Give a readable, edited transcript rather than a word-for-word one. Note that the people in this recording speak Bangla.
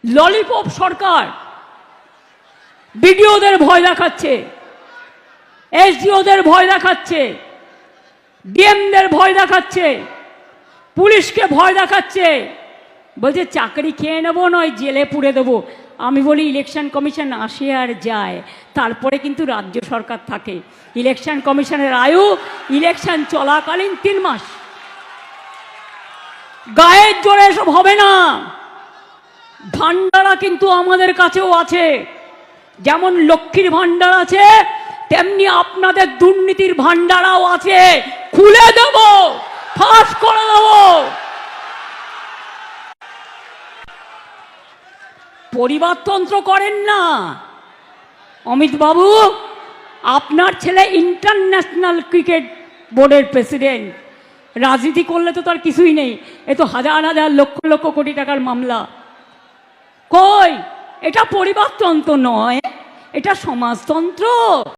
ললিপপ সরকার বিডিওদের ভয় দেখাচ্ছে, এসডিওদের ভয় দেখাচ্ছে, ডিএমদের ভয় দেখাচ্ছে, পুলিশকে ভয় দেখাচ্ছে, বলছে চাকরি খেয়ে নেবো নয় জেলে পুড়ে দেবো। আমি বলি ইলেকশন কমিশন আসে আর যায়, তারপরে কিন্তু রাজ্য সরকার থাকে। ইলেকশন কমিশনের আয়ু ইলেকশন চলাকালীন 3 মাস। গায়ের জোরে এসব হবে না। ভান্ডারা কিন্তু আমাদের কাছেও আছে, যেমন লক্ষ্মীর ভান্ডার আছে তেমনি আপনাদের দুর্নীতির ভান্ডারাও আছে। খুলে দেব, ফাঁস করে দেব। পরিবারতন্ত্র করেন না অমিত বাবু। আপনার ছেলে ইন্টারন্যাশনাল ক্রিকেট বোর্ডের প্রেসিডেন্ট, রাজনীতি করলে তো তার কিছুই নেই। এ তো হাজার হাজার লক্ষ লক্ষ কোটি টাকার মামলা। কই, এটা পরিবারতন্ত্র নয়, এটা সমাজতন্ত্র।